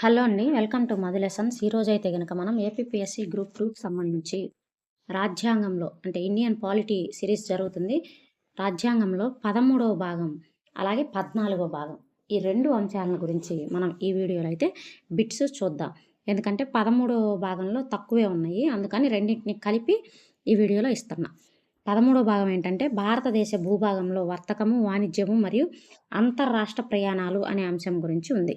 Hello అండి. Welcome to Madhu lessons. ఈరోజైతే గనక మనం ఏపీపీఎస్సీ గ్రూప్ 2కి సంబంధించి రాజ్యాంగంలో అంటే ఇండియన్ పాలిటీ సిరీస్ జరుగుతుంది. రాజ్యాంగంలో 13వ భాగం, అలాగే 14వ భాగం ఈ 2 అంశాలను గురించి మనం ఈ వీడియోలో అయితే బిట్స్ చూద్దాం. ఎందుకంటే 13వ భాగంలో తక్కువే ఉన్నాయి. అందుకని రెండింటిని కలిపి ఈ వీడియోలో ఇస్తున్నా. 13వ భాగం ఏంటంటే భారతదేశ భూభాగంలో వర్తకము, వాణిజ్యము మరియు అంతర్రాష్ట్ర ప్రయాణాలు అనే అంశం గురించి ఉంది.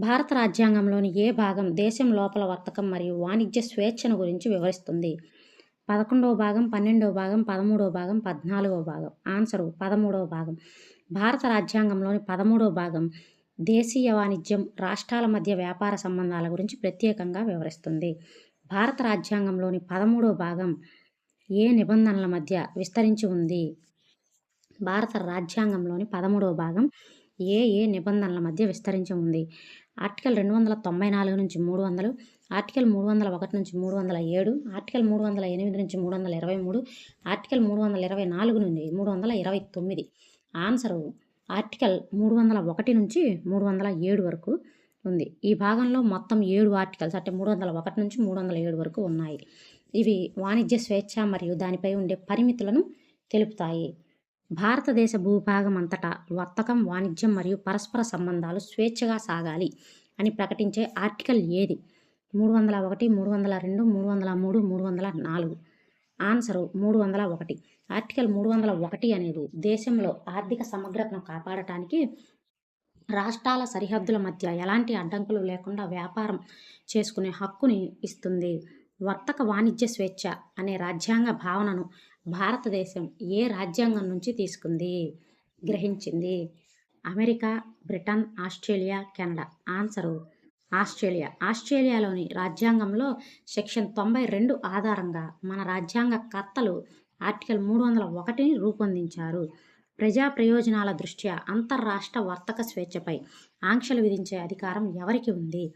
భారత రాజ్యాంగంలోని ఏ భాగం దేశం లోపల వర్తకం మరియు వాణిజ్య స్వేచ్ఛను గురించి వివరిస్తుంది? 11వ భాగం, 12వ భాగం, 13వ భాగం, 14వ భాగం. ఆన్సరు 13వ భాగం. భారత రాజ్యాంగంలోని 13వ భాగం దేశీయ వాణిజ్యం, రాష్ట్రాల మధ్య వ్యాపార సంబంధాల గురించి ప్రత్యేకంగా వివరిస్తుంది. భారత రాజ్యాంగంలోని 13వ భాగం ఏ నిబంధనల మధ్య విస్తరించి ఉంది? భారత రాజ్యాంగంలోని 13వ భాగం ఏ నిబంధనల మధ్య విస్తరించి ఉంది? ఆర్టికల్ 294 నుంచి 300, ఆర్టికల్ 301 నుంచి 307, ఆర్టికల్ 308 నుంచి 323, ఆర్టికల్ 324 నుండి 329. ఆన్సరు ఆర్టికల్ 301 నుంచి 307 వరకు ఉంది. ఈ భాగంలో మొత్తం 7 ఆర్టికల్స్ అంటే 301 నుంచి 307 వరకు ఉన్నాయి. ఇవి వాణిజ్య స్వేచ్ఛ మరియు దానిపై ఉండే పరిమితులను తెలుపుతాయి. భారతదేశ భూభాగం అంతటా వర్తకం, వాణిజ్యం మరియు పరస్పర సంబంధాలు స్వేచ్ఛగా సాగాలి అని ప్రకటించే ఆర్టికల్ ఏది? 301, 302, 303, 304. ఆన్సరు 301. ఆర్టికల్ 301 అనేది దేశంలో ఆర్థిక సమగ్రతను కాపాడటానికి రాష్ట్రాల సరిహద్దుల మధ్య ఎలాంటి అడ్డంకులు లేకుండా వ్యాపారం చేసుకునే హక్కుని ఇస్తుంది. వర్తక వాణిజ్య స్వేచ్ఛ అనే రాజ్యాంగ భావనను భారతదేశం ఏ రాజ్యాంగం నుంచి తీసుకుంది, గ్రహించింది? America, Britain, Australia, Canada. Answer Australia. ఆస్ట్రేలియాలోని రాజ్యాంగంలో సెక్షన్ 92 ఆధారంగా మన రాజ్యాంగ కర్తలు ఆర్టికల్ 301ని రూపొందించారు. ప్రజా ప్రయోజనాల దృష్ట్యా అంతర్రాష్ట్ర వర్తక స్వేచ్ఛపై ఆంక్షలు విధించే అధికారం ఎవరికి ఉంది?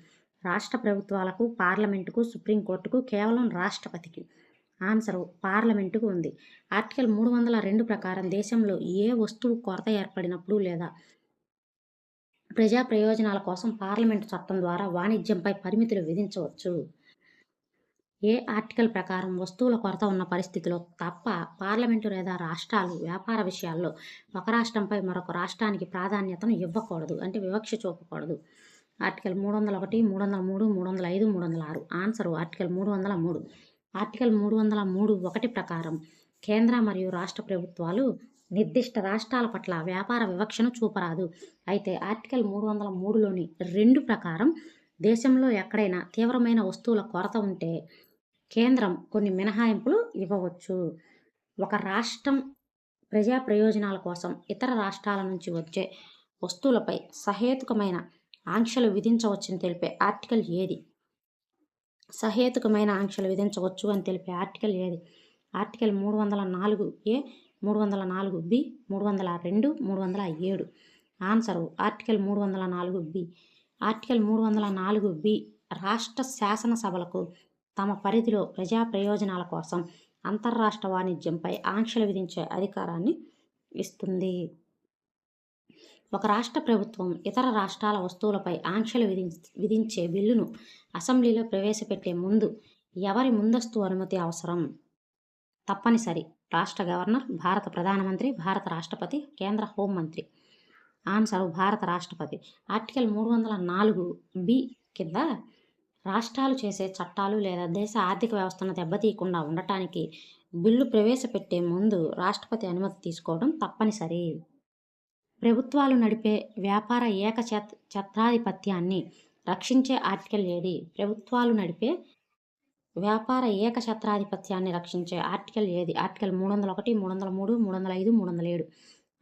రాష్ట్ర ప్రభుత్వాలకు, పార్లమెంటుకు, సుప్రీంకోర్టుకు, కేవలం రాష్ట్రపతికి. ఆన్సరు పార్లమెంటుకు ఉంది. ఆర్టికల్ 302 ప్రకారం దేశంలో ఏ వస్తువు కొరత ఏర్పడినప్పుడు లేదా ప్రజా ప్రయోజనాల కోసం పార్లమెంటు చట్టం ద్వారా వాణిజ్యంపై పరిమితులు విధించవచ్చు. ఏ ఆర్టికల్ ప్రకారం వస్తువుల కొరత ఉన్న పరిస్థితిలో తప్ప పార్లమెంటు లేదా రాష్ట్రాలు వ్యాపార విషయాల్లో ఒక రాష్ట్రంపై మరొక రాష్ట్రానికి ప్రాధాన్యతను ఇవ్వకూడదు, అంటే వివక్ష చూపకూడదు? ఆర్టికల్ 301, 303, 305, 306. Answer article 303. ఆర్టికల్ 303(1) ప్రకారం కేంద్ర మరియు రాష్ట్ర ప్రభుత్వాలు నిర్దిష్ట రాష్ట్రాల పట్ల వ్యాపార వివక్షను చూపరాదు. అయితే ఆర్టికల్ 303లోని 2 ప్రకారం దేశంలో ఎక్కడైనా తీవ్రమైన వస్తువుల కొరత ఉంటే కేంద్రం కొన్ని మినహాయింపులు ఇవ్వవచ్చు. ఒక రాష్ట్రం ప్రజా ప్రయోజనాల కోసం ఇతర రాష్ట్రాల నుంచి వచ్చే వస్తువులపై సహేతుకమైన ఆంక్షలు విధించవచ్చని తెలిపే ఆర్టికల్ ఏది? సహేతుకమైన ఆంక్షలు విధించవచ్చు అని తెలిపే ఆర్టికల్ ఏది? Article 304A, 304B, 302, 307. Answer article 304B. Article 304B రాష్ట్ర శాసనసభలకు తమ పరిధిలో ప్రజా ప్రయోజనాల కోసం అంతర్రాష్ట్ర వాణిజ్యంపై ఆంక్షలు విధించే అధికారాన్ని ఇస్తుంది. ఒక రాష్ట్ర ప్రభుత్వం ఇతర రాష్ట్రాల వస్తువులపై ఆంక్షలు విధించే బిల్లును అసెంబ్లీలో ప్రవేశపెట్టే ముందు ఎవరి ముందస్తు అనుమతి అవసరం? తప్పనిసరి రాష్ట్ర గవర్నర్, భారత ప్రధానమంత్రి, భారత రాష్ట్రపతి, కేంద్ర హోంమంత్రి. ఆన్సరు భారత రాష్ట్రపతి. ఆర్టికల్ 304B కింద రాష్ట్రాలు చేసే చట్టాలు లేదా దేశ ఆర్థిక వ్యవస్థను దెబ్బతీయకుండా ఉండటానికి బిల్లు ప్రవేశపెట్టే ముందు రాష్ట్రపతి అనుమతి తీసుకోవడం తప్పనిసరి. ప్రభుత్వాలు నడిపే వ్యాపార ఏకఛత్రాధిపత్యాన్ని రక్షించే ఆర్టికల్ ఏది? ప్రభుత్వాలు నడిపే వ్యాపార ఏకఛత్రాధిపత్యాన్ని రక్షించే ఆర్టికల్ ఏది? ఆర్టికల్ 301, 303, 305, 307.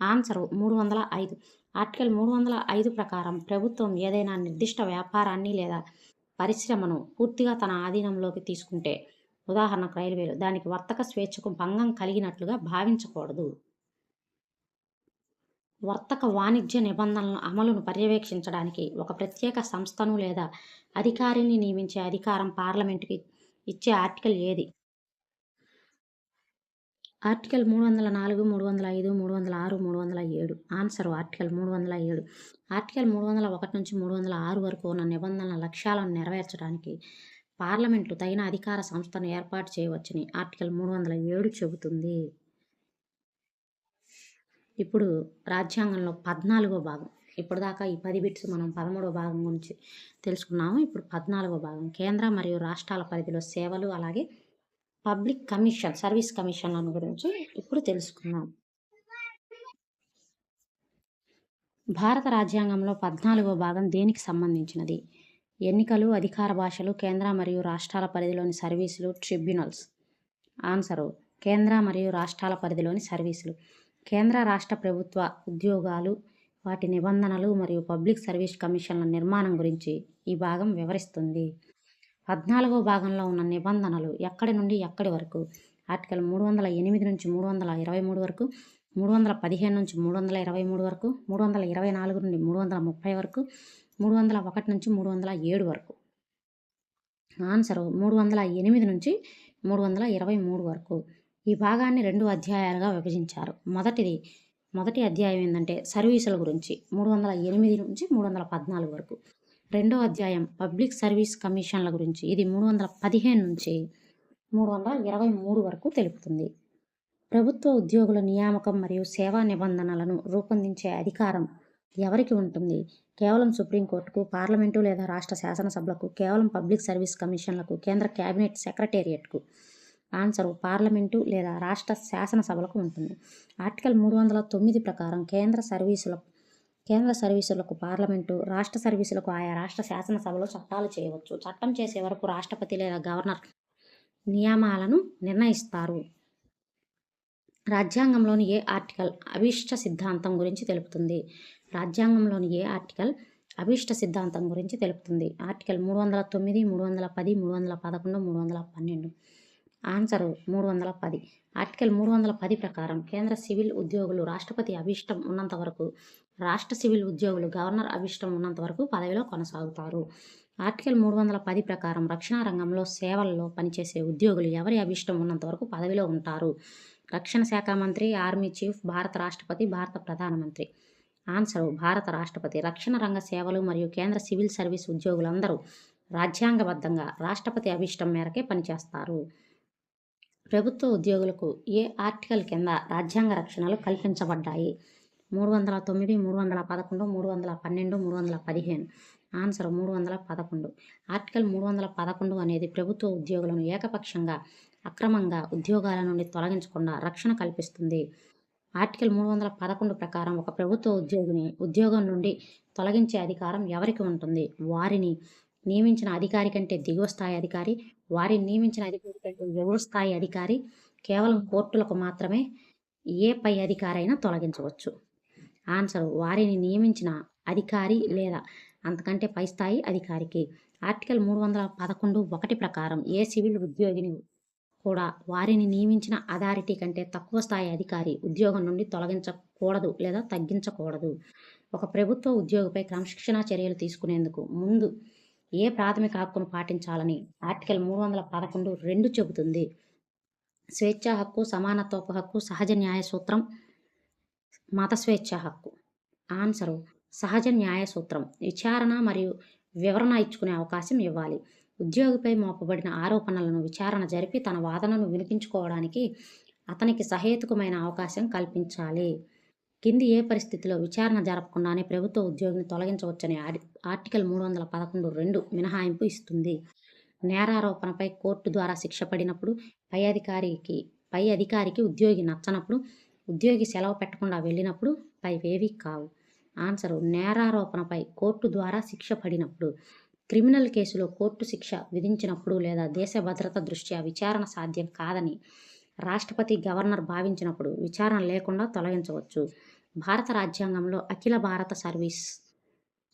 ఆన్సరు 305. ఆర్టికల్ 305 ప్రకారం ప్రభుత్వం ఏదైనా నిర్దిష్ట వ్యాపారాన్ని లేదా పరిశ్రమను పూర్తిగా తన ఆధీనంలోకి తీసుకుంటే, ఉదాహరణకు రైల్వేలు, దానికి వర్తక స్వేచ్ఛకు భంగం కలిగినట్లుగా భావించకూడదు. వర్తక వాణిజ్య నిబంధనల అమలును పర్యవేక్షించడానికి ఒక ప్రత్యేక సంస్థను లేదా అధికారిని నియమించే అధికారం పార్లమెంటుకి ఇచ్చే ఆర్టికల్ ఏది? ఆర్టికల్ 304, 305, 306, 307. Answer article 307. ఆర్టికల్ 301 నుంచి 306 వరకు ఉన్న నిబంధనల లక్ష్యాలను నెరవేర్చడానికి పార్లమెంటు తగిన అధికార సంస్థను ఏర్పాటు చేయవచ్చని ఆర్టికల్ 307 చెబుతుంది. ఇప్పుడు రాజ్యాంగంలో 14వ భాగం. ఇప్పటిదాకా ఈ 10 బిట్స్ మనం 13వ భాగం గురించి తెలుసుకున్నాము. ఇప్పుడు 14వ భాగం. కేంద్ర మరియు రాష్ట్రాల పరిధిలో సేవలు అలాగే పబ్లిక్ కమిషన్, సర్వీస్ కమిషన్లను గురించి ఇప్పుడు తెలుసుకుందాం. భారత రాజ్యాంగంలో 14వ భాగం దేనికి సంబంధించినది? ఎన్నికలు, అధికార భాషలు, కేంద్ర మరియు రాష్ట్రాల పరిధిలోని సర్వీసులు, ట్రిబ్యునల్స్. ఆన్సరు కేంద్ర మరియు రాష్ట్రాల పరిధిలోని సర్వీసులు. కేంద్ర రాష్ట్ర ప్రభుత్వ ఉద్యోగాలు, వాటి నిబంధనలు మరియు పబ్లిక్ సర్వీస్ కమిషన్ల నిర్మాణం గురించి ఈ భాగం వివరిస్తుంది. 14వ భాగంలో ఉన్న నిబంధనలు ఎక్కడి నుండి ఎక్కడి వరకు? ఆర్టికల్ 308 నుంచి 323 వరకు, 315 నుంచి 323 వరకు, 324 నుండి 330 వరకు, 301 నుంచి 307 వరకు. ఆన్సరు 308 నుంచి 323 వరకు. ఈ భాగాన్ని 2 అధ్యాయాలుగా విభజించారు. మొదటి అధ్యాయం ఏంటంటే సర్వీసుల గురించి 308 నుంచి 314 వరకు. రెండో అధ్యాయం పబ్లిక్ సర్వీస్ కమిషన్ల గురించి, ఇది 315 నుంచి 323 వరకు తెలుపుతుంది. ప్రభుత్వ ఉద్యోగుల నియామకం మరియు సేవా నిబంధనలను రూపొందించే అధికారం ఎవరికి ఉంటుంది? కేవలం సుప్రీంకోర్టుకు, పార్లమెంటు లేదా రాష్ట్ర శాసనసభలకు, కేవలం పబ్లిక్ సర్వీస్ కమిషన్లకు, కేంద్ర క్యాబినెట్ సెక్రటేరియట్కు. ఆన్సరు పార్లమెంటు లేదా రాష్ట్ర శాసనసభలకు ఉంటుంది. ఆర్టికల్ 309 ప్రకారం కేంద్ర సర్వీసులకు పార్లమెంటు, రాష్ట్ర సర్వీసులకు ఆయా రాష్ట్ర శాసనసభలో చట్టాలు చేయవచ్చు. చట్టం చేసే వరకు రాష్ట్రపతి లేదా గవర్నర్ నియమాలను నిర్ణయిస్తారు. రాజ్యాంగంలోని ఏ ఆర్టికల్ అభీష్ట సిద్ధాంతం గురించి తెలుపుతుంది? రాజ్యాంగంలోని ఏ ఆర్టికల్ అభీష్ట సిద్ధాంతం గురించి తెలుపుతుంది? ఆర్టికల్ 309, 310, 311, 312. ఆన్సరు 310. ఆర్టికల్ 310 ప్రకారం కేంద్ర సివిల్ ఉద్యోగులు రాష్ట్రపతి అభీష్టం ఉన్నంత వరకు, రాష్ట్ర సివిల్ ఉద్యోగులు గవర్నర్ అభీష్టం ఉన్నంత వరకు పదవిలో కొనసాగుతారు. ఆర్టికల్ 310 ప్రకారం రక్షణ రంగంలో సేవల్లో పనిచేసే ఉద్యోగులు ఎవరి అభీష్టం ఉన్నంత వరకు పదవిలో ఉంటారు? రక్షణ శాఖ మంత్రి, ఆర్మీ చీఫ్, భారత రాష్ట్రపతి, భారత ప్రధానమంత్రి. ఆన్సరు భారత రాష్ట్రపతి. రక్షణ రంగ సేవలు మరియు కేంద్ర సివిల్ సర్వీస్ ఉద్యోగులందరూ రాజ్యాంగబద్ధంగా రాష్ట్రపతి అభీష్టం మేరకే పనిచేస్తారు. ప్రభుత్వ ఉద్యోగులకు ఏ ఆర్టికల్ కింద రాజ్యాంగ రక్షణలు కల్పించబడ్డాయి? 309, 311, 312, 315. ఆన్సర్ 311. ఆర్టికల్ 311 అనేది ప్రభుత్వ ఉద్యోగులను ఏకపక్షంగా అక్రమంగా ఉద్యోగాల నుండి తొలగించకుండా రక్షణ కల్పిస్తుంది. ఆర్టికల్ 311 ప్రకారం ఒక ప్రభుత్వ ఉద్యోగిని ఉద్యోగం నుండి తొలగించే అధికారం ఎవరికి ఉంటుంది? వారిని నియమించిన అధికారి కంటే దిగువ స్థాయి అధికారి, వారిని నియమించిన అధికారి కంటే ఎగువ స్థాయి అధికారి, కేవలం కోర్టులకు మాత్రమే ఏ పై అధికారి అయినా తొలగించవచ్చు. ఆన్సర్ వారిని నియమించిన అధికారి లేదా అంతకంటే పై స్థాయి అధికారికి. ఆర్టికల్ 311(1) ప్రకారం ఏ సివిల్ ఉద్యోగిని కూడా వారిని నియమించిన అథారిటీ కంటే తక్కువ స్థాయి అధికారి ఉద్యోగం నుండి తొలగించకూడదు లేదా తగ్గించకూడదు. ఒక ప్రభుత్వ ఉద్యోగిపై క్రమశిక్షణా చర్యలు తీసుకునేందుకు ముందు ఏ ప్రాథమిక హక్కును పాటించాలని ఆర్టికల్ 311(2) చెబుతుంది? స్వేచ్ఛా హక్కు, సమానత్వపు హక్కు, సహజ న్యాయ సూత్రం, మత స్వేచ్ఛా హక్కు. ఆన్సరు సహజ న్యాయ సూత్రం. విచారణ మరియు వివరణ ఇచ్చుకునే అవకాశం ఇవ్వాలి. ఉద్యోగిపై మోపబడిన ఆరోపణలను విచారణ జరిపి తన వాదనను వినిపించుకోవడానికి అతనికి సహేతుకమైన అవకాశం కల్పించాలి. కింది ఏ పరిస్థితిలో విచారణ జరపకుండానే ప్రభుత్వ ఉద్యోగిని తొలగించవచ్చని ఆర్టికల్ 311(2) మినహాయింపు ఇస్తుంది? నేరారోపణపై కోర్టు ద్వారా శిక్ష పడినప్పుడు, పై అధికారికి ఉద్యోగి నచ్చనప్పుడు, ఉద్యోగి సెలవు పెట్టకుండా వెళ్ళినప్పుడు, పైవేవీ కావు. ఆన్సరు నేరారోపణపై కోర్టు ద్వారా శిక్ష పడినప్పుడు. క్రిమినల్ కేసులో కోర్టు శిక్ష విధించినప్పుడు లేదా దేశ భద్రత దృష్ట్యా విచారణ సాధ్యం కాదని రాష్ట్రపతి, గవర్నర్ భావించినప్పుడు విచారణ లేకుండా తొలగించవచ్చు. భారత రాజ్యాంగంలో అఖిల భారత సర్వీస్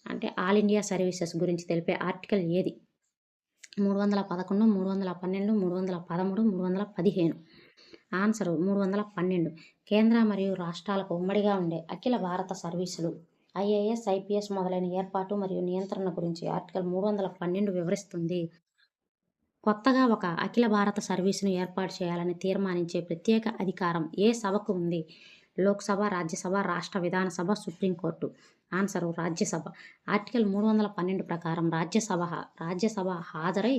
అంటే ఆల్ ఇండియా సర్వీసెస్ గురించి తెలిపే ఆర్టికల్ ఏది? 311, 312, 313, 315. ఆన్సరు 312. కేంద్ర మరియు రాష్ట్రాలకు ఉమ్మడిగా ఉండే అఖిల భారత సర్వీసులు ఐఏఎస్, ఐపీఎస్ మొదలైన ఏర్పాటు మరియు నియంత్రణ గురించి ఆర్టికల్ 312 వివరిస్తుంది. కొత్తగా ఒక అఖిల భారత సర్వీసును ఏర్పాటు చేయాలని తీర్మానించే ప్రత్యేక అధికారం ఏ సభకు ఉంది? లోక్సభ, రాజ్యసభ, రాష్ట్ర Vidhan Sabha, supreme court. Answer Rajya Sabha. Article 312 ప్రకారం రాజ్యసభ హాజరై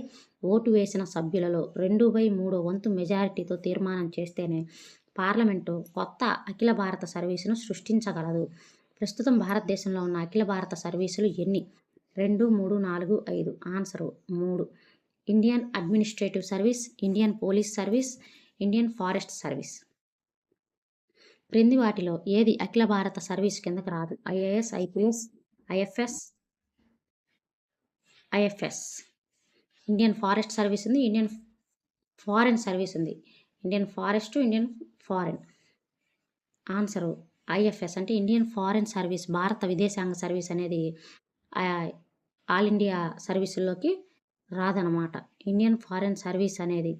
ఓటు వేసిన సభ్యులలో 2/3 వంతు మెజారిటీతో తీర్మానం చేస్తేనే పార్లమెంటు కొత్త అఖిల భారత సర్వీసును సృష్టించగలదు. ప్రస్తుతం భారతదేశంలో ఉన్న అఖిల భారత సర్వీసులు ఎన్ని? 2, 3, 4, 5. Answer 3. Indian administrative service, Indian police service, Indian forest service. క్రింది వాటిలో ఏది అఖిల భారత సర్వీస్ కిందకు రాదు? IAS, IPS, IFS. Indian forest service ఉంది, ఇండియన్ ఫారెన్ సర్వీస్ ఉంది. Indian forest, Indian foreign. Answer IFS అంటే ఇండియన్ ఫారెన్ సర్వీస్. భారత విదేశాంగ సర్వీస్ అనేది ఆల్ ఇండియా సర్వీసుల్లోకి రాదనమాట. ఇండియన్ ఫారెన్ సర్వీస్ అనేది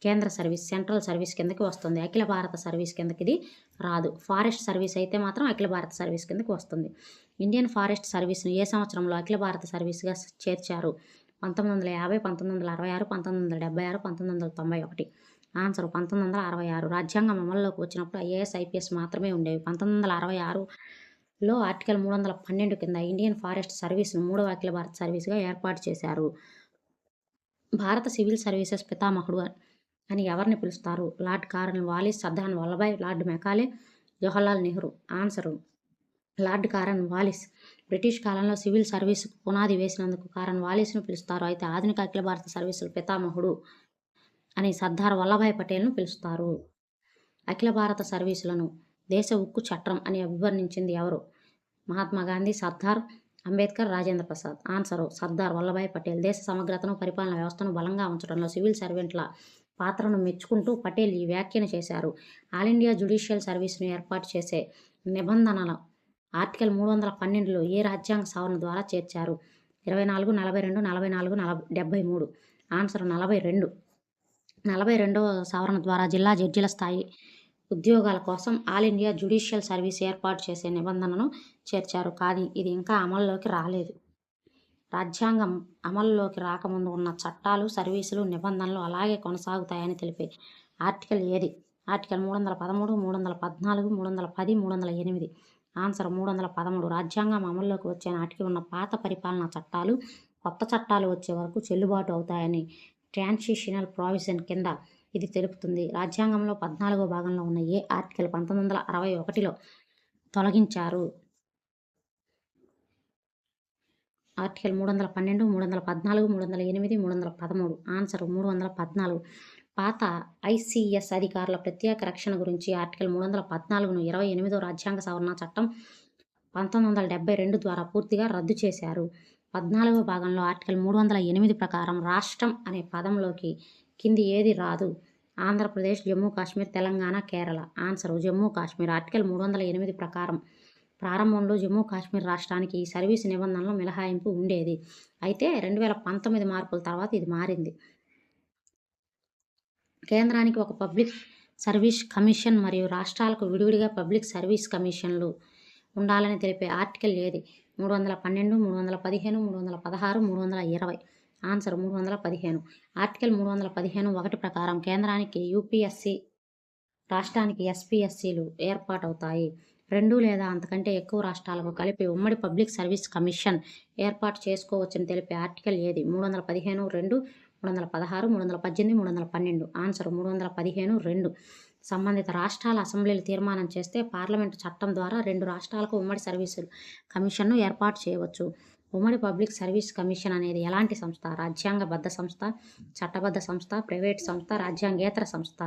కేంద్ర సర్వీస్, సెంట్రల్ సర్వీస్ కిందకి వస్తుంది. అఖిల భారత సర్వీస్ కిందకి ఇది రాదు. ఫారెస్ట్ సర్వీస్ అయితే మాత్రం అఖిల భారత సర్వీస్ కిందకి వస్తుంది. ఇండియన్ ఫారెస్ట్ సర్వీస్ను ఏ సంవత్సరంలో అఖిల భారత సర్వీస్గా చేర్చారు? 1950, 1966, 1976, 1991. ఆన్సర్ 1966. రాజ్యాంగం అమల్లోకి వచ్చినప్పుడు ఐఏఎస్, ఐపీఎస్ మాత్రమే ఉండేవి. 1966లో ఆర్టికల్ 312 కింద ఇండియన్ ఫారెస్ట్ సర్వీస్ను 3వ అఖిల భారత సర్వీస్గా ఏర్పాటు చేశారు. భారత సివిల్ సర్వీసెస్ పితామహుడు అని ఎవరిని పిలుస్తారు? Lord Cornwallis, Sardar Vallabhbhai, Lord Macaulay, Jawaharlal Nehru. Answer Lord Cornwallis. British కాలంలో సివిల్ సర్వీసుకు పునాది వేసినందుకు కారన్ వాలిస్ను పిలుస్తారు. అయితే ఆధునిక అఖిల భారత సర్వీసుల పితామహుడు అని సర్దార్ వల్లభాయ్ పటేల్ను పిలుస్తారు. అఖిల భారత సర్వీసులను దేశ ఉక్కు చట్టం అని అభివర్ణించింది ఎవరు? మహాత్మా గాంధీ, సర్దార్ అంబేద్కర్, రాజేంద్ర ప్రసాద్. ఆన్సరు సర్దార్ వల్లభాయ్ పటేల్. దేశ సమగ్రతను, పరిపాలన వ్యవస్థను బలంగా ఉంచడంలో సివిల్ సర్వెంట్ల పాత్రను మెచ్చుకుంటూ పటేల్ ఈ వ్యాఖ్యను చేశారు. ఆల్ ఇండియా జ్యుడిషియల్ సర్వీస్ను ఏర్పాటు చేసే నిబంధనల ఆర్టికల్ 312లో ఏ రాజ్యాంగ సవరణ ద్వారా చేర్చారు? 24, 42, 44, 73. ఆన్సర్ 42. 42వ సవరణ ద్వారా జిల్లా జడ్జిల స్థాయి ఉద్యోగాల కోసం ఆల్ ఇండియా జ్యుడిషియల్ సర్వీస్ ఏర్పాటు చేసే నిబంధనను చేర్చారు. కానీ ఇది ఇంకా అమల్లోకి రాలేదు. రాజ్యాంగం అమలులోకి రాకముందు ఉన్న చట్టాలు, సర్వీసులు, నిబంధనలు అలాగే కొనసాగుతాయని తెలిపే ఆర్టికల్ ఏది? ఆర్టికల్ 313, 314, 310, 308. ఆన్సర్ 313. రాజ్యాంగం అమల్లోకి వచ్చే నాటికి ఉన్న పాత పరిపాలనా చట్టాలు కొత్త చట్టాలు వచ్చే వరకు చెల్లుబాటు అవుతాయని ట్రాన్సిషనల్ ప్రావిజన్ కింద ఇది తెలుపుతుంది. రాజ్యాంగంలో 14వ భాగంలో ఉన్న ఏ ఆర్టికల్ 1961లో తొలగించారు? ఆర్టికల్ 312, 314, 308, 313. ఆన్సర్ 314. పాత ఐసీఎస్ అధికారుల ప్రత్యేక రక్షణ గురించి ఆర్టికల్ 314ను 28వ రాజ్యాంగ సవరణ చట్టం 1972 ద్వారా పూర్తిగా రద్దు చేశారు. 14వ భాగంలో ఆర్టికల్ 308 ప్రకారం రాష్ట్రం అనే పదంలోకి కింది ఏది రాదు? ఆంధ్రప్రదేశ్, జమ్మూ కాశ్మీర్, తెలంగాణ, కేరళ. ఆన్సర్ జమ్మూ కాశ్మీర్. ఆర్టికల్ 308 ప్రకారం ప్రారంభంలో జమ్మూ కాశ్మీర్ రాష్ట్రానికి ఈ సర్వీసు నిబంధనలో మినహాయింపు ఉండేది. అయితే 2019 మార్పుల తర్వాత ఇది మారింది. కేంద్రానికి ఒక పబ్లిక్ సర్వీస్ కమిషన్ మరియు రాష్ట్రాలకు విడివిడిగా పబ్లిక్ సర్వీస్ కమిషన్లు ఉండాలని తెలిపే ఆర్టికల్ ఏది? 312, 315, 316, 320. ఆన్సర్ 315. ఆర్టికల్ 315 1 ప్రకారం కేంద్రానికి యూపీఎస్సీ, రాష్ట్రానికి ఎస్పీఎస్సీలు ఏర్పాటవుతాయి. 2 లేదా అంతకంటే ఎక్కువ రాష్ట్రాలకు కలిపి ఉమ్మడి పబ్లిక్ సర్వీస్ కమిషన్ ఏర్పాటు చేసుకోవచ్చని తెలిపే ఆర్టికల్ ఏది? 315 2, 316, 318, 312. ఆన్సర్ 315 2. సంబంధిత రాష్ట్రాల అసెంబ్లీలు తీర్మానం చేస్తే పార్లమెంటు చట్టం ద్వారా 2 రాష్ట్రాలకు ఉమ్మడి సర్వీసుల కమిషన్ను ఏర్పాటు చేయవచ్చు. ఉమ్మడి పబ్లిక్ సర్వీస్ కమిషన్ అనేది ఎలాంటి సంస్థ? రాజ్యాంగబద్ధ సంస్థ, చట్టబద్ధ సంస్థ, ప్రైవేట్ సంస్థ, రాజ్యాంగేతర సంస్థ?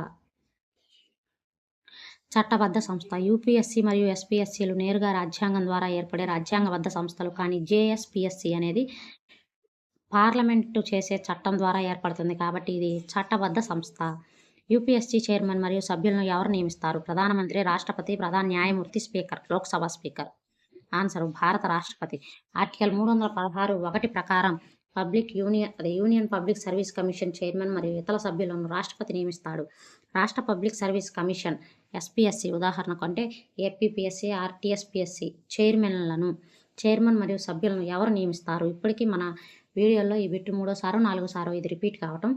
చట్టబద్ధ సంస్థ. యూపీఎస్సీ మరియు ఎస్పీఎస్సీలు నేరుగా రాజ్యాంగం ద్వారా ఏర్పడే రాజ్యాంగబద్ధ సంస్థలు. కానీ జేఎస్పీఎస్సీ అనేది పార్లమెంటు చేసే చట్టం ద్వారా ఏర్పడుతుంది కాబట్టి ఇది చట్టబద్ధ సంస్థ. యూపీఎస్సీ చైర్మన్ మరియు సభ్యులను ఎవరు నియమిస్తారు? ప్రధానమంత్రి, రాష్ట్రపతి, ప్రధాన న్యాయమూర్తి, స్పీకర్. లోక్సభ స్పీకర్. ఆన్సర్ భారత రాష్ట్రపతి. ఆర్టికల్ 316 1 ప్రకారం union public service commission chairman మరియు ఇతర సభ్యులను రాష్ట్రపతి నియమిస్తాడు. రాష్ట్ర పబ్లిక్ సర్వీస్ కమిషన్ ఎస్పీఎస్సీ ఉదాహరణకు అంటే ఏపీపీఎస్సీ, ఆర్టీఎస్పీఎస్సీ చైర్మన్ మరియు సభ్యులను ఎవరు నియమిస్తారు? ఇప్పటికీ మన వీడియోలో ఈ బిట్టు 3వ సారో 4వ సారో ఇది రిపీట్ కావటం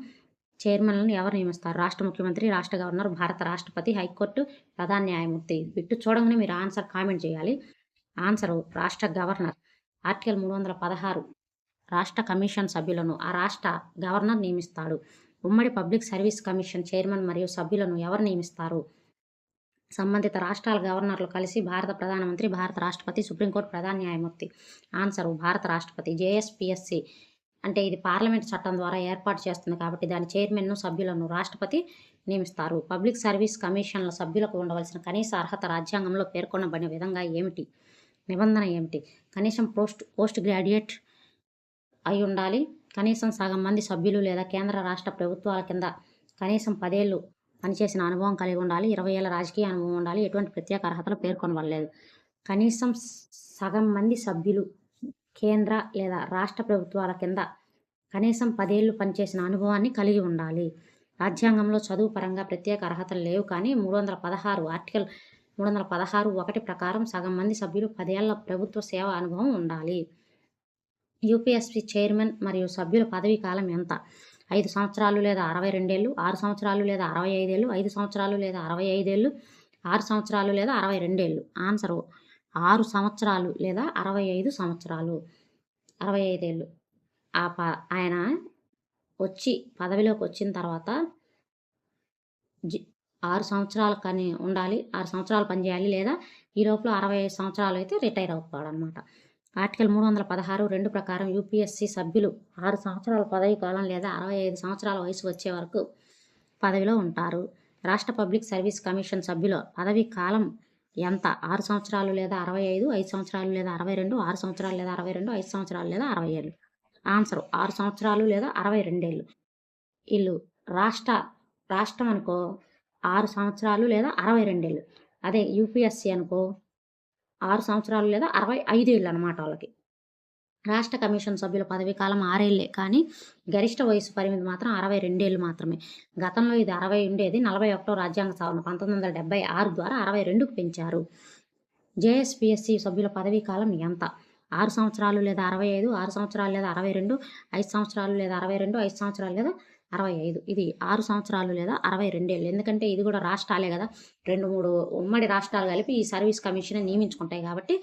చైర్మన్లను ఎవరు నియమిస్తారు? రాష్ట్ర ముఖ్యమంత్రి, రాష్ట్ర గవర్నర్, భారత రాష్ట్రపతి, హైకోర్టు ప్రధాన న్యాయమూర్తి. బిట్టు చూడంగానే మీరు ఆన్సర్ కామెంట్ చేయాలి. ఆన్సరు రాష్ట్ర గవర్నర్. ఆర్టికల్ 316 రాష్ట్ర కమిషన్ సభ్యులను ఆ రాష్ట్ర గవర్నర్ నియమిస్తాడు. ఉమ్మడి పబ్లిక్ సర్వీస్ కమిషన్ చైర్మన్ మరియు సభ్యులను ఎవరు నియమిస్తారు? సంబంధిత రాష్ట్రాల గవర్నర్లు కలిసి భారత ప్రధానమంత్రి, భారత రాష్ట్రపతి, సుప్రీంకోర్టు ప్రధాన న్యాయమూర్తి. ఆన్సరు భారత రాష్ట్రపతి. జేఎస్పీఎస్సీ అంటే ఇది పార్లమెంట్ చట్టం ద్వారా ఏర్పాటు చేస్తుంది కాబట్టి దాని చైర్మన్ను, సభ్యులను రాష్ట్రపతి నియమిస్తారు. పబ్లిక్ సర్వీస్ కమిషన్ల సభ్యులకు ఉండవలసిన కనీస అర్హత రాజ్యాంగంలో పేర్కొనబడిన విధంగా ఏమిటి? నిబంధన ఏమిటి? కనీసం పోస్ట్ గ్రాడ్యుయేట్ అయి ఉండాలి. కనీసం సగం మంది సభ్యులు లేదా కేంద్ర రాష్ట్ర ప్రభుత్వాల కింద కనీసం 10 ఏళ్ళు పనిచేసిన అనుభవం కలిగి ఉండాలి. 20 ఏళ్ళ రాజకీయ అనుభవం ఉండాలి. ఎటువంటి ప్రత్యేక అర్హతలు పేర్కొనబడలేదు. కనీసం సగం మంది సభ్యులు కేంద్ర లేదా రాష్ట్ర ప్రభుత్వాల కింద కనీసం 10 ఏళ్ళు పనిచేసిన అనుభవాన్ని కలిగి ఉండాలి. రాజ్యాంగంలో చదువు పరంగా ప్రత్యేక అర్హతలు లేవు కానీ 316 ఆర్టికల్ 316(1) ప్రకారం సగం మంది సభ్యులు 10 ఏళ్ల ప్రభుత్వ సేవ అనుభవం ఉండాలి. యూపీఎస్సీ చైర్మన్ మరియు సభ్యుల పదవీ కాలం ఎంత? 5 సంవత్సరాలు లేదా 62 ఏళ్ళు, 6 సంవత్సరాలు లేదా 65 ఏళ్ళు, 5 సంవత్సరాలు లేదా 65 ఏళ్ళు, 6 సంవత్సరాలు లేదా 62 ఏళ్ళు. ఆన్సరు 6 సంవత్సరాలు లేదా 65 సంవత్సరాలు, 65 ఏళ్ళు. ఆయన వచ్చి పదవిలోకి వచ్చిన తర్వాత 6 సంవత్సరాలు కానీ ఉండాలి, 6 సంవత్సరాలు పనిచేయాలి, లేదా ఈ లోపల 65 సంవత్సరాలు అయితే రిటైర్ అవుతాడు అనమాట. ఆర్టికల్ 316(2) ప్రకారం యూపీఎస్సీ సభ్యులు 6 సంవత్సరాల పదవీ కాలం లేదా 65 సంవత్సరాల వయసు వచ్చే వరకు పదవిలో ఉంటారు. రాష్ట్ర పబ్లిక్ సర్వీస్ కమిషన్ సభ్యుల పదవీ కాలం ఎంత? 6 సంవత్సరాలు లేదా 65, 5 సంవత్సరాలు లేదా 62, 6 సంవత్సరాలు లేదా 62, 5 సంవత్సరాలు లేదా 60 ఏళ్ళు. ఆన్సర్ 6 సంవత్సరాలు లేదా 62 ఏళ్ళు. వీళ్ళు రాష్ట్రం అనుకో 6 సంవత్సరాలు లేదా 62 ఏళ్ళు. అదే యూపీఎస్సీ అనుకో 6 సంవత్సరాలు లేదా 65 ఏళ్ళు అనమాట వాళ్ళకి. రాష్ట్ర కమిషన్ సభ్యుల పదవీ కాలం 6 ఏళ్లే కానీ గరిష్ట వయసు పరిమితి మాత్రం 62 ఏళ్ళు మాత్రమే. గతంలో ఇది 60 ఉండేది. 41వ రాజ్యాంగ సవరణ 1976 ద్వారా 62కు పెంచారు. జేఎస్పీఎస్సీ సభ్యుల పదవీ కాలం ఎంత? 6 సంవత్సరాలు లేదా 65, 6 సంవత్సరాలు లేదా 62, 5 సంవత్సరాలు లేదా 62, 5 సంవత్సరాలు లేదా 65. ఇది 6 సంవత్సరాలు లేదా 62 ఏళ్ళు. ఎందుకంటే ఇది కూడా రాష్ట్రాలే కదా, 2-3 ఉమ్మడి రాష్ట్రాలు కలిపి ఈ సర్వీస్ కమిషన్ నియమించుకుంటాయి కాబట్టి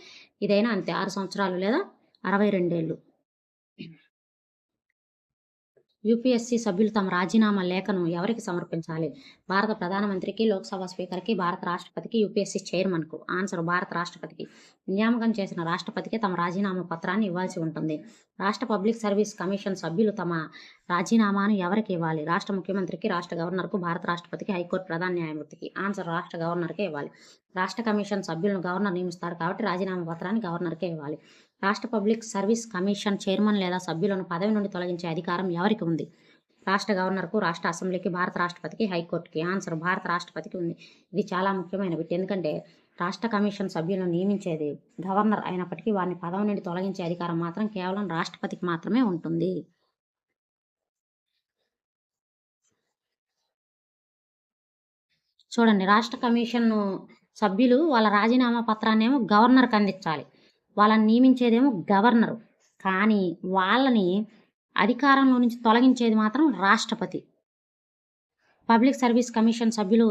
ఇదైనా అంతే 6 సంవత్సరాలు లేదా 62 ఏళ్ళు. యూపీఎస్సీ సభ్యులు తమ రాజీనామా లేఖను ఎవరికి సమర్పించాలి? భారత ప్రధానమంత్రికి, లోక్సభ స్పీకర్కి, భారత రాష్ట్రపతికి, యూపీఎస్సీ చైర్మన్కు. ఆన్సర్ భారత రాష్ట్రపతికి. నియామకం చేసిన రాష్ట్రపతికి తమ రాజీనామా పత్రాన్ని ఇవ్వాల్సి ఉంటుంది. రాష్ట్ర పబ్లిక్ సర్వీస్ కమిషన్ సభ్యులు తమ రాజీనామాను ఎవరికి ఇవ్వాలి? రాష్ట్ర ముఖ్యమంత్రికి, రాష్ట్ర గవర్నర్కు, భారత రాష్ట్రపతికి, హైకోర్టు ప్రధాన న్యాయమూర్తికి. ఆన్సర్ రాష్ట్ర గవర్నర్కే ఇవ్వాలి. రాష్ట్ర కమిషన్ సభ్యులను గవర్నర్ నియమిస్తారు కాబట్టి రాజీనామా పత్రాన్ని గవర్నర్కే ఇవ్వాలి. రాష్ట్ర పబ్లిక్ సర్వీస్ కమిషన్ చైర్మన్ లేదా సభ్యులను పదవి నుండి తొలగించే అధికారం ఎవరికి ఉంది? రాష్ట్ర గవర్నర్కు, రాష్ట్ర అసెంబ్లీకి, భారత రాష్ట్రపతికి, హైకోర్టుకి. ఆన్సర్ భారత రాష్ట్రపతికి ఉంది. ఇది చాలా ముఖ్యమైన బిట్. ఎందుకంటే రాష్ట్ర కమిషన్ సభ్యులను నియమించేది గవర్నర్ అయినప్పటికీ వారిని పదవి నుండి తొలగించే అధికారం మాత్రం కేవలం రాష్ట్రపతికి మాత్రమే ఉంటుంది. చూడండి, రాష్ట్ర కమిషన్ సభ్యులు వాళ్ళ రాజీనామా పత్రాన్ని ఏమో గవర్నర్కి అందించాలి. వాళ్ళని నియమించేదేమో గవర్నరు. కానీ వాళ్ళని అధికారంలో నుంచి తొలగించేది మాత్రం రాష్ట్రపతి. పబ్లిక్ సర్వీస్ కమిషన్ సభ్యులు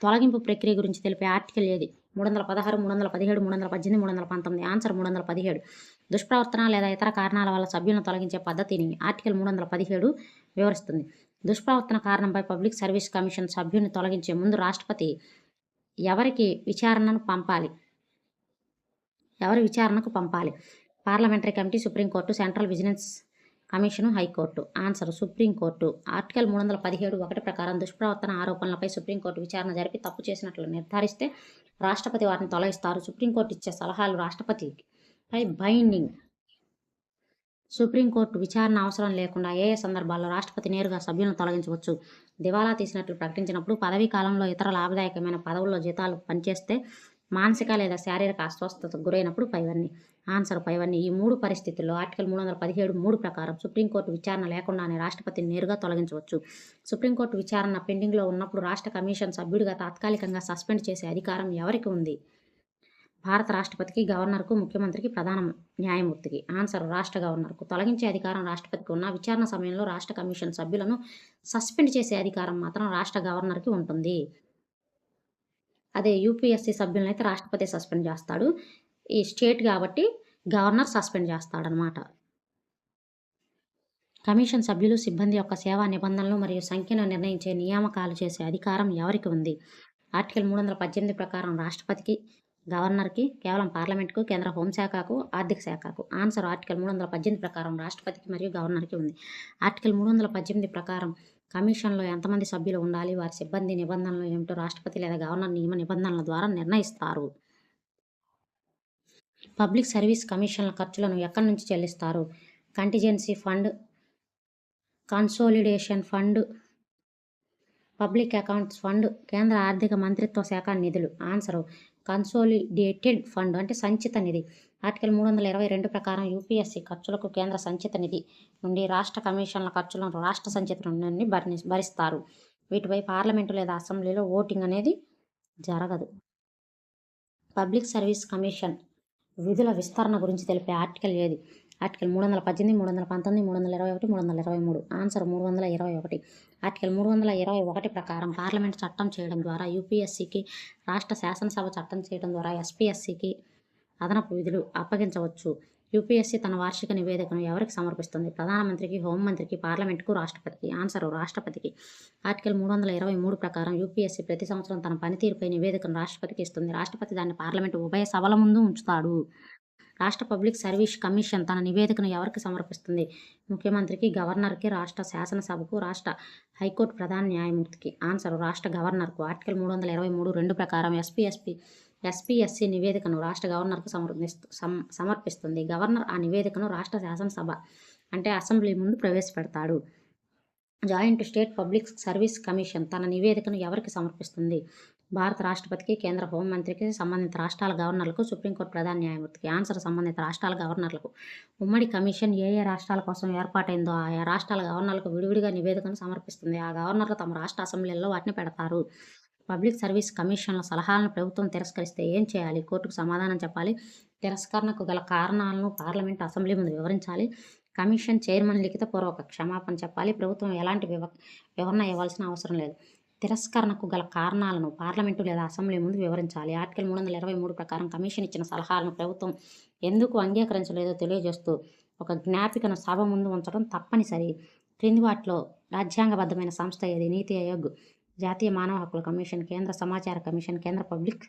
తొలగింపు ప్రక్రియ గురించి తెలిపే ఆర్టికల్ ఏది? 316, 317, 318, 319. ఆన్సర్ 317. దుష్ప్రవర్తన లేదా ఇతర కారణాల వల్ల సభ్యులను తొలగించే పద్ధతిని ఆర్టికల్ 317 వివరిస్తుంది. దుష్ప్రవర్తన కారణంపై పబ్లిక్ సర్వీస్ కమిషన్ సభ్యుని తొలగించే ముందు రాష్ట్రపతి ఎవరి విచారణకు పంపాలి? Parliamentary committee, supreme court, central vigilance commission, high court. Answer supreme court. Article 317(1) ప్రకారం దుష్ప్రవర్తన ఆరోపణలపై సుప్రీంకోర్టు విచారణ జరిపి తప్పు చేసినట్లు నిర్ధారిస్తే రాష్ట్రపతి వారిని తొలగిస్తారు. సుప్రీంకోర్టు ఇచ్చే సలహాలు రాష్ట్రపతిపై బైండింగ్. సుప్రీంకోర్టు విచారణ అవసరం లేకుండా ఏ సందర్భాల్లో రాష్ట్రపతి నేరుగా సభ్యులను తొలగించవచ్చు? దివాలా తీసినట్లు ప్రకటించినప్పుడు, పదవీ కాలంలో ఇతర లాభదాయకమైన పదవుల్లో జీతాలు పనిచేస్తే, మానసిక లేదా శారీరక అస్వస్థతకు గురైనప్పుడు పైవన్నీ. ఆన్సర్ పైవన్నీ. ఈ 3 పరిస్థితుల్లో ఆర్టికల్ 317(3) ప్రకారం సుప్రీంకోర్టు విచారణ లేకుండానే రాష్ట్రపతిని నేరుగా తొలగించవచ్చు. సుప్రీంకోర్టు విచారణ పెండింగ్లో ఉన్నప్పుడు రాష్ట్ర కమిషన్ సభ్యుడిగా తాత్కాలికంగా సస్పెండ్ చేసే అధికారం ఎవరికి ఉంది? భారత రాష్ట్రపతికి, గవర్నర్కు, ముఖ్యమంత్రికి, ప్రధాన న్యాయమూర్తికి. ఆన్సర్ రాష్ట్ర గవర్నర్కు. తొలగించే అధికారం రాష్ట్రపతికి ఉన్న విచారణ సమయంలో రాష్ట్ర కమిషన్ సభ్యులను సస్పెండ్ చేసే అధికారం మాత్రం రాష్ట్ర గవర్నర్కి ఉంటుంది. అదే యూపీఎస్సీ సభ్యులనైతే రాష్ట్రపతి సస్పెండ్ చేస్తాడు. ఈ స్టేట్ కాబట్టి గవర్నర్ సస్పెండ్ చేస్తాడనమాట. కమిషన్ సభ్యులు, సిబ్బంది యొక్క సేవా నిబంధనలు మరియు సంఖ్యను నిర్ణయించే నియామకాలు చేసే అధికారం ఎవరికి ఉంది? ఆర్టికల్ 318 ప్రకారం రాష్ట్రపతికి, గవర్నర్కి, కేవలం పార్లమెంట్కు, కేంద్ర హోంశాఖకు, ఆర్థిక శాఖకు. ఆన్సర్ ఆర్టికల్ 318 ప్రకారం రాష్ట్రపతికి మరియు గవర్నర్కి ఉంది. ఆర్టికల్ 318 ప్రకారం కమిషన్లో ఎంతమంది సభ్యులు ఉండాలి, వారి సిబ్బంది నిబంధనలు ఏమిటో రాష్ట్రపతి లేదా గవర్నర్ నియమ నిబంధనల ద్వారా నిర్ణయిస్తారు. పబ్లిక్ సర్వీస్ కమిషన్ల ఖర్చులను ఎక్కడి నుంచి చెల్లిస్తారు? Contingency fund, consolidation fund, public accounts fund, కేంద్ర ఆర్థిక మంత్రిత్వ శాఖ నిధులు. ఆన్సరు కన్సోలిడేటెడ్ ఫండ్ అంటే సంచిత నిధి. ఆర్టికల్ 322 ప్రకారం యూపీఎస్సీ ఖర్చులకు కేంద్ర సంచిత నిధి నుండి, రాష్ట్ర కమిషన్ల ఖర్చులను రాష్ట్ర సంచిత నుండి భరిస్తారు. వీటిపై పార్లమెంటు లేదా అసెంబ్లీలో ఓటింగ్ అనేది జరగదు. పబ్లిక్ సర్వీస్ కమిషన్ విధుల విస్తరణ గురించి తెలిపే ఆర్టికల్ ఏది? ఆర్టికల్ 318, 319, 321, 323. ఆన్సర్ 321. ఆర్టికల్ 321 ప్రకారం పార్లమెంట్ చట్టం చేయడం ద్వారా యూపీఎస్సీకి, రాష్ట్ర శాసనసభ చట్టం చేయడం ద్వారా ఎస్పీఎస్సీకి అదనపు విధులు అప్పగించవచ్చు. యూపీఎస్సీ తన వార్షిక నివేదికను ఎవరికి సమర్పిస్తుంది? ప్రధానమంత్రికి, హోంమంత్రికి, పార్లమెంటుకు, రాష్ట్రపతికి. ఆన్సర్ రాష్ట్రపతికి. ఆర్టికల్ 323 ప్రకారం యూపీఎస్సీ ప్రతి సంవత్సరం తన పనితీరుపై నివేదికను రాష్ట్రపతికి ఇస్తుంది. రాష్ట్రపతి దాన్ని పార్లమెంటు ఉభయ సభల ముందు ఉంచుతాడు. రాష్ట్ర పబ్లిక్ సర్వీస్ కమిషన్ తన నివేదికను ఎవరికి సమర్పిస్తుంది? ముఖ్యమంత్రికి, గవర్నర్కి, రాష్ట్ర శాసనసభకు, రాష్ట్ర హైకోర్టు ప్రధాన న్యాయమూర్తికి. ఆన్సర్ రాష్ట్ర గవర్నర్కు. ఆర్టికల్ 323 ప్రకారం ఎస్పీఎస్సీ నివేదికను రాష్ట్ర గవర్నర్కు సమర్పిస్తుంది. గవర్నర్ ఆ నివేదికను రాష్ట్ర శాసనసభ అంటే అసెంబ్లీ ముందు ప్రవేశపెడతాడు. Joint state public service commission తన నివేదికను ఎవరికి సమర్పిస్తుంది? భారత రాష్ట్రపతికి, కేంద్ర హోంమంత్రికి, సంబంధిత రాష్ట్రాల గవర్నర్లకు, సుప్రీంకోర్టు ప్రధాన న్యాయమూర్తికి. ఆన్సర్ సంబంధిత రాష్ట్రాల గవర్నర్లకు. ఉమ్మడి కమిషన్ ఏ రాష్ట్రాల కోసం ఏర్పాటైందో ఆయా రాష్ట్రాల గవర్నర్లకు విడివిడిగా నివేదికను సమర్పిస్తుంది. ఆ గవర్నర్లు తమ రాష్ట్ర అసెంబ్లీల్లో వాటిని పెడతారు. పబ్లిక్ సర్వీస్ కమిషన్ల సలహాలను ప్రభుత్వం తిరస్కరిస్తే ఏం చేయాలి? కోర్టుకు సమాధానం చెప్పాలి. తిరస్కరణకు గల కారణాలను పార్లమెంట్, అసెంబ్లీ ముందు వివరించాలి. కమిషన్ చైర్మన్ లిఖితపూర్వక క్షమాపణ చెప్పాలి. ప్రభుత్వం ఎలాంటి వివరణ ఇవ్వాల్సిన అవసరం లేదు. తిరస్కరణకు గల కారణాలను పార్లమెంటు లేదా అసెంబ్లీ ముందు వివరించాలి. ఆర్టికల్ 323 ప్రకారం కమిషన్ ఇచ్చిన సలహాలను ప్రభుత్వం ఎందుకు అంగీకరించలేదో తెలియజేస్తూ ఒక జ్ఞాపికను సభ ముందు ఉంచడం తప్పనిసరి. క్రింది వాటిలో రాజ్యాంగబద్ధమైన సంస్థ ఏది? నీతి ఆయోగ్, జాతీయ మానవ హక్కుల కమిషన్, కేంద్ర సమాచార కమిషన్, కేంద్ర పబ్లిక్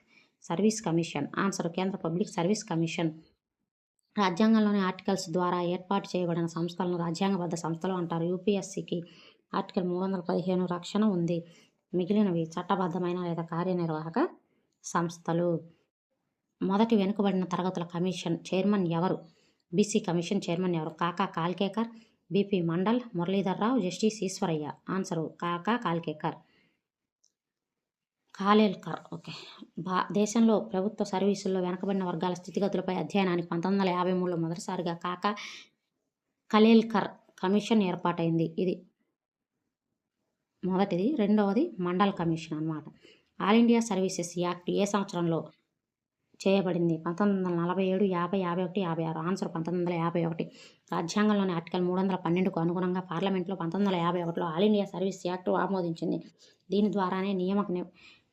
సర్వీస్ కమిషన్. ఆన్సర్ కేంద్ర పబ్లిక్ సర్వీస్ కమిషన్. రాజ్యాంగంలోని ఆర్టికల్స్ ద్వారా ఏర్పాటు చేయబడిన సంస్థలను రాజ్యాంగబద్ధ సంస్థలు అంటారు. యూపీఎస్సీకి ఆర్టికల్ 315 రక్షణ ఉంది. మిగిలినవి చట్టబద్ధమైన లేదా కార్యనిర్వాహక సంస్థలు. మొదటి వెనుకబడిన తరగతుల కమిషన్ చైర్మన్ ఎవరు? బీసీ కమిషన్ చైర్మన్ ఎవరు? కాకా కాల్కేకర్, BP mandal, Muralidhar Rao, justice Eshwaraiah. Answer కాకా కాల్కేకర్. కాలేల్కర్. ఓకే. దేశంలో ప్రభుత్వ సర్వీసుల్లో వెనకబడిన వర్గాల స్థితిగతులపై అధ్యయనానికి 1953లో మొదటిసారిగా కాకా కలేల్కర్ కమిషన్ ఏర్పాటైంది. ఇది మొదటిది. రెండవది మండల్ కమిషన్ అన్నమాట. ఆల్ ఇండియా సర్వీసెస్ యాక్ట్ ఏ సంవత్సరంలో చేయబడింది? 1947, 50, 51, 56. ఆన్సర్ 1951. రాజ్యాంగంలోని ఆర్టికల్ 312కు అనుగుణంగా పార్లమెంట్లో 1951లో ఆల్ ఇండియా సర్వీస్ యాక్ట్ ఆమోదించింది. దీని ద్వారానే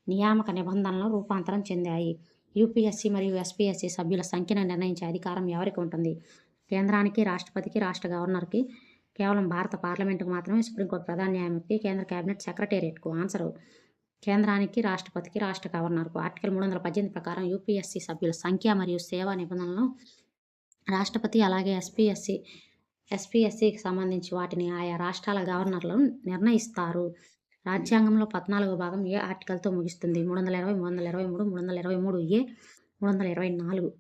నియామక నిబంధనలు రూపాంతరం చెందాయి. యూపీఎస్సీ మరియు ఎస్పీఎస్సీ సభ్యుల సంఖ్యను నిర్ణయించే అధికారం ఎవరికి ఉంటుంది? కేంద్రానికి, రాష్ట్రపతికి, రాష్ట్ర గవర్నర్కి, కేవలం భారత పార్లమెంటుకు మాత్రమే, సుప్రీంకోర్టు ప్రధాన న్యాయమూర్తి, కేంద్ర కేబినెట్ సెక్రటేరియట్కు. ఆన్సరు కేంద్రానికి, రాష్ట్రపతికి, రాష్ట్ర గవర్నర్కు. ఆర్టికల్ 318 ప్రకారం యూపీఎస్సీ సభ్యుల సంఖ్య మరియు సేవా నిబంధనలను రాష్ట్రపతి అలాగే ఎస్పీఎస్సీకి సంబంధించి వాటిని ఆయా రాష్ట్రాల గవర్నర్లు నిర్ణయిస్తారు. రాజ్యాంగంలో 14వ భాగం ఏ ఆర్టికల్తో ముగుస్తుంది? 320, 323, 323A, 324.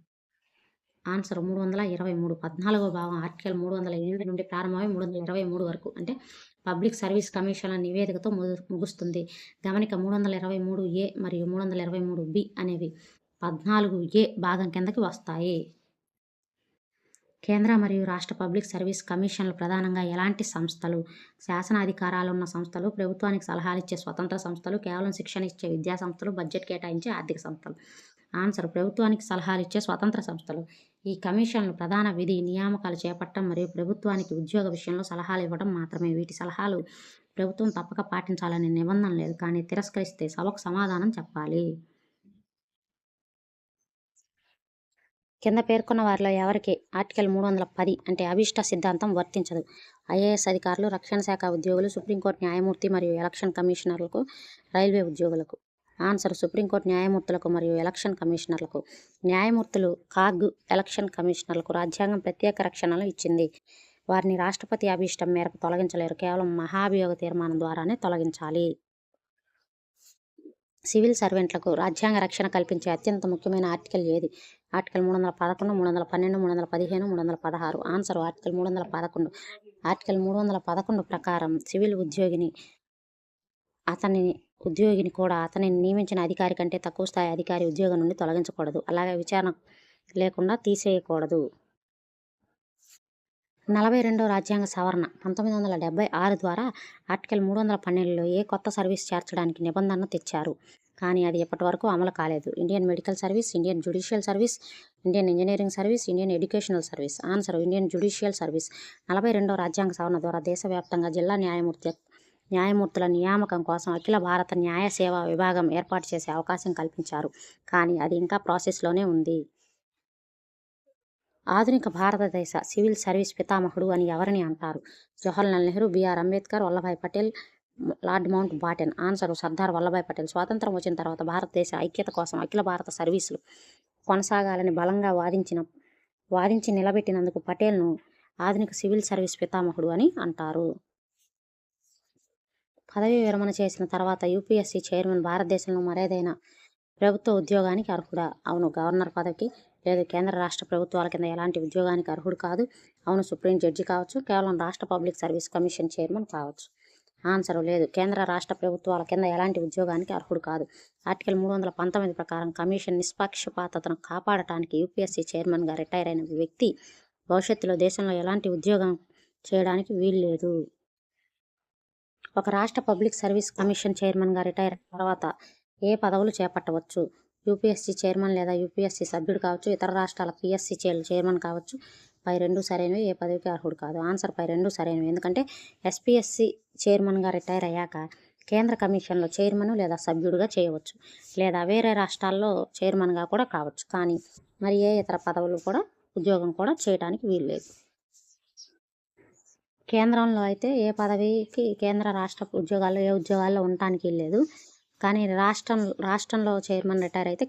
ఆన్సర్ 323. 14వ భాగం ఆర్టికల్ 308 నుండి ప్రారంభమై 323 వరకు అంటే పబ్లిక్ సర్వీస్ కమిషన్ల నివేదికతో ముగుస్తుంది. గమనిక 323A మరియు 323B అనేవి 14A భాగం కిందకి వస్తాయి. కేంద్ర మరియు రాష్ట్ర పబ్లిక్ సర్వీస్ కమిషన్లు ప్రధానంగా ఎలాంటి సంస్థలు? శాసనాధికారాలున్న సంస్థలు, ప్రభుత్వానికి సలహాలు ఇచ్చే స్వతంత్ర సంస్థలు, కేవలం శిక్షణ ఇచ్చే విద్యా సంస్థలు, బడ్జెట్ కేటాయించే ఆర్థిక సంస్థలు. ఆన్సర్ ప్రభుత్వానికి సలహాలు ఇచ్చే స్వతంత్ర సంస్థలు. ఈ కమిషన్లు ప్రధాన విధి నియామకాలు చేపట్టడం మరియు ప్రభుత్వానికి ఉద్యోగ విషయంలో సలహాలు ఇవ్వడం మాత్రమే. వీటి సలహాలు ప్రభుత్వం తప్పక పాటించాలనే నిబంధన లేదు, కానీ తిరస్కరిస్తే సభకు సమాధానం చెప్పాలి. కింద పేర్కొన్న వారిలో ఎవరికి ఆర్టికల్ 310 అంటే అభీష్ట సిద్ధాంతం వర్తించదు? ఐఏఎస్ అధికారులు, రక్షణ శాఖ ఉద్యోగులు, సుప్రీంకోర్టు న్యాయమూర్తి మరియు ఎలక్షన్ కమిషనర్లకు, రైల్వే ఉద్యోగులకు. ఆన్సర్ సుప్రీంకోర్టు న్యాయమూర్తులకు మరియు ఎలక్షన్ కమిషనర్లకు. న్యాయమూర్తులు, కాగ్, ఎలక్షన్ కమిషనర్లకు రాజ్యాంగం ప్రత్యేక రక్షణలు ఇచ్చింది. వారిని రాష్ట్రపతి అభీష్టం మేరకు తొలగించలేరు, కేవలం మహాభియోగ తీర్మానం ద్వారానే తొలగించాలి. సివిల్ సర్వెంట్లకు రాజ్యాంగ రక్షణ కల్పించే అత్యంత ముఖ్యమైన ఆర్టికల్ ఏది? ఆర్టికల్ 311, 312, 315, 316. Answer article 311. ఆర్టికల్ 311 ప్రకారం సివిల్ ఉద్యోగిని కూడా అతనిని నియమించిన అధికారి కంటే తక్కువ స్థాయి అధికారి ఉద్యోగం నుండి తొలగించకూడదు, అలాగే విచారణ లేకుండా తీసేయకూడదు. 42వ రాజ్యాంగ సవరణ 1976 ద్వారా ఆర్టికల్ 312లో ఏ కొత్త సర్వీస్ చేర్చడానికి నిబంధనను తెచ్చారు, కానీ అది ఇప్పటి వరకు అమలు కాలేదు? Indian medical service, Indian judicial service, Indian engineering service, Indian educational service. Answer Indian judicial service. 42వ రాజ్యాంగ సవరణ ద్వారా దేశవ్యాప్తంగా జిల్లా న్యాయమూర్తుల నియామకం కోసం అఖిల భారత న్యాయ సేవా విభాగం ఏర్పాటు చేసే అవకాశం కల్పించారు, కానీ అది ఇంకా ప్రాసెస్లోనే ఉంది. ఆధునిక భారతదేశ సివిల్ సర్వీస్ పితామహుడు అని ఎవరిని అంటారు? Jawaharlal Nehru, BR Ambedkar, Vallabhbhai Patel, lord Mountbatten. Answer Sardar Vallabhbhai Patel. స్వాతంత్రం వచ్చిన తర్వాత భారతదేశ ఐక్యత కోసం అఖిల భారత సర్వీసులు కొనసాగాలని బలంగా వాదించి నిలబెట్టినందుకు పటేల్ను ఆధునిక సివిల్ సర్వీస్ పితామహుడు అని అంటారు. పదవీ విరమణ చేసిన తర్వాత యూపీఎస్సీ చైర్మన్ భారతదేశంలో మరేదైనా ప్రభుత్వ ఉద్యోగానికి అర్హుడా? అవును, గవర్నర్ పదవికి. లేదు, కేంద్ర రాష్ట్ర ప్రభుత్వాల కింద ఎలాంటి ఉద్యోగానికి అర్హుడు కాదు. అవును, సుప్రీం జడ్జి కావచ్చు. కేవలం రాష్ట్ర పబ్లిక్ సర్వీస్ కమిషన్ చైర్మన్ కావచ్చు. ఆన్సర్ లేదు, కేంద్ర రాష్ట్ర ప్రభుత్వాల కింద ఎలాంటి ఉద్యోగానికి అర్హుడు కాదు. ఆర్టికల్ 319 ప్రకారం కమిషన్ నిష్పక్షపాతతను కాపాడటానికి యూపీఎస్సీ చైర్మన్గా రిటైర్ అయిన వ్యక్తి భవిష్యత్తులో దేశంలో ఎలాంటి ఉద్యోగం చేయడానికి వీల్లేదు. ఒక రాష్ట్ర పబ్లిక్ సర్వీస్ కమిషన్ చైర్మన్గా రిటైర్ అయిన తర్వాత ఏ పదవులు చేపట్టవచ్చు? యూపీఎస్సీ చైర్మన్ లేదా యూపీఎస్సీ సభ్యుడు కావచ్చు. ఇతర రాష్ట్రాల పీఎస్సీ చైర్మన్ కావచ్చు. పై రెండు సరైనవి. ఏ పదవికి అర్హుడు కాదు. ఆన్సర్ పై రెండు సరైనవి. ఎందుకంటే ఎస్పీఎస్సీ చైర్మన్గా రిటైర్ అయ్యాక కేంద్ర కమిషన్లో చైర్మన్ లేదా సభ్యుడిగా చేయవచ్చు, లేదా వేరే రాష్ట్రాల్లో చైర్మన్గా కూడా కావచ్చు, కానీ మరి ఏ ఇతర పదవులు కూడా ఉద్యోగం కూడా చేయడానికి వీల్లేదు. కేంద్రంలో అయితే ఏ పదవికి కేంద్ర రాష్ట్ర ఉద్యోగాల్లో ఏ ఉద్యోగాల్లో ఉండటానికి లేదు, కానీ రాష్ట్రంలో చైర్మన్ రిటైర్ అయితే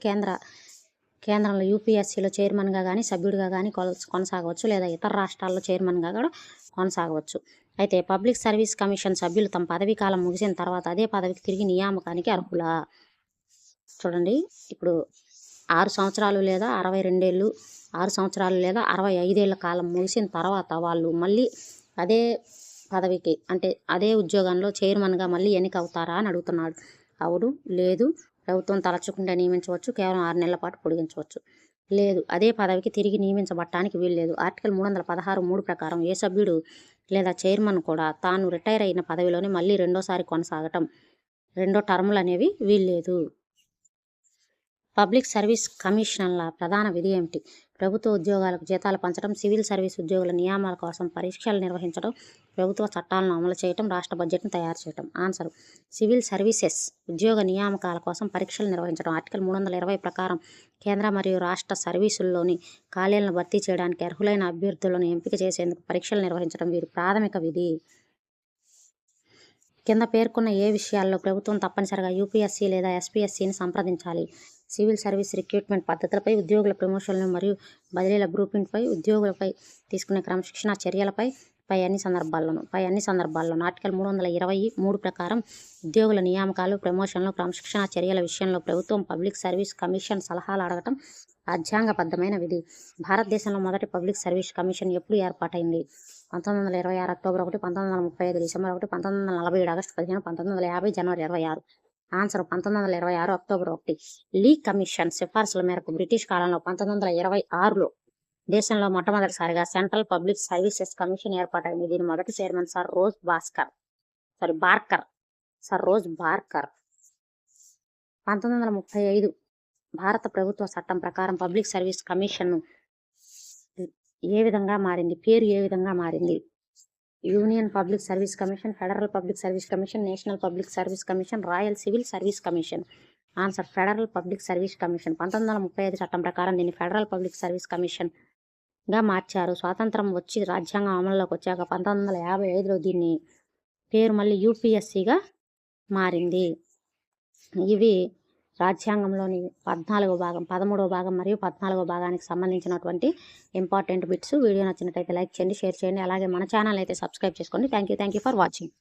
కేంద్రంలో యూపీఎస్సీలో చైర్మన్గా కానీ సభ్యుడిగా కానీ కొనసాగవచ్చు, లేదా ఇతర రాష్ట్రాల్లో చైర్మన్గా కూడా కొనసాగవచ్చు. అయితే పబ్లిక్ సర్వీస్ కమిషన్ సభ్యులు తమ పదవీ కాలం ముగిసిన తర్వాత అదే పదవికి తిరిగి నియామకానికి అర్హులా? చూడండి, ఇప్పుడు 6 సంవత్సరాలు లేదా 62 ఏళ్ళు, 6 సంవత్సరాలు లేదా 65 ఏళ్ల కాలం ముగిసిన తర్వాత వాళ్ళు మళ్ళీ అదే పదవికి అంటే అదే ఉద్యోగంలో చైర్మన్గా మళ్ళీ ఎన్నిక అవుతారా అని అడుగుతున్నాడు. అవును, లేదు, ప్రభుత్వం తలచుకుంటే నియమించవచ్చు, కేవలం 6 నెలల పాటు పొడిగించవచ్చు. లేదు, అదే పదవికి తిరిగి నియమించబడటానికి వీల్లేదు. ఆర్టికల్ 316(3) ప్రకారం ఏ సభ్యుడు లేదా చైర్మన్ కూడా తాను రిటైర్ అయిన పదవిలోనే మళ్ళీ రెండోసారి కొనసాగటం, రెండో టర్ములు అనేవి వీల్లేదు. పబ్లిక్ సర్వీస్ కమిషన్ల ప్రధాన విధి ఏమిటి? ప్రభుత్వ ఉద్యోగాలకు జీతాలు పంచడం, సివిల్ సర్వీస్ ఉద్యోగుల నియామాల కోసం పరీక్షలు నిర్వహించడం, ప్రభుత్వ చట్టాలను అమలు చేయడం, రాష్ట్ర బడ్జెట్ను తయారు చేయడం. ఆన్సర్ సివిల్ సర్వీసెస్ ఉద్యోగ నియామకాల కోసం పరీక్షలు నిర్వహించడం. ఆర్టికల్ 320 ప్రకారం కేంద్ర మరియు రాష్ట్ర సర్వీసుల్లోని ఖాళీలను భర్తీ చేయడానికి అర్హులైన అభ్యర్థులను ఎంపిక చేసేందుకు పరీక్షలు నిర్వహించడం వీరి ప్రాథమిక విధి. కింద పేర్కొన్న ఏ విషయాల్లో ప్రభుత్వం తప్పనిసరిగా యూపీఎస్సీ లేదా ఎస్పీఎస్సీని సంప్రదించాలి? సివిల్ సర్వీస్ రిక్రూట్మెంట్ పద్ధతులపై, ఉద్యోగుల ప్రమోషన్లు మరియు బదిలీల గ్రూపింగ్పై, ఉద్యోగులపై తీసుకునే క్రమశిక్షణా చర్యలపై, పై అన్ని సందర్భాల్లోనూ. ఆర్టికల్ 323 ప్రకారం ఉద్యోగుల నియామకాలు, ప్రమోషన్లు, క్రమశిక్షణా చర్యల విషయంలో ప్రభుత్వం పబ్లిక్ సర్వీస్ కమిషన్ సలహాలు అడగటం రాజ్యాంగబద్ధమైన విధి. భారతదేశంలో మొదటి పబ్లిక్ సర్వీస్ కమిషన్ ఎప్పుడు ఏర్పాటైంది? 1926 అక్టోబర్ 1, 1935 డిసెంబర్ 1, 1947 ఆగస్టు 15, 1950 జనవరి 26. Answer 1926 October 1. లీ కమిషన్ సిఫార్సుల మేరకు బ్రిటిష్ కాలంలో 1926లో దేశంలో మొట్టమొదటిసారిగా సెంట్రల్ పబ్లిక్ సర్వీసెస్ కమిషన్ ఏర్పాటైంది. దీని మొదటి చైర్మన్ సర్ రోజ్ బార్కర్. 1935 భారత ప్రభుత్వ చట్టం ప్రకారం పబ్లిక్ సర్వీస్ కమిషన్ ఏ విధంగా మారింది? పేరు ఏ విధంగా మారింది? Union public service commission, federal public service commission, national public service commission, royal civil service commission. Answer federal public service commission. 1935 చట్టం ప్రకారం దీన్ని ఫెడరల్ పబ్లిక్ సర్వీస్ కమిషన్గా మార్చారు. స్వాతంత్రం వచ్చి రాజ్యాంగం అమల్లోకి వచ్చాక 1955లో దీన్ని పేరు మళ్ళీ యూపీఎస్సీగా మారింది. ఇవి రాజ్యాంగంలోని 14వ భాగం, 13వ భాగం మరియు 14వ భాగానికి సంబంధించినటువంటి ఇంపార్టెంట్ బిట్స్. వీడియో నచ్చినట్లయితే లైక్ చేయండి, షేర్ చేయండి. అలాగే మన ఛానల్ అయితే సబ్స్క్రైబ్ చేసుకోండి. Thank you for watching.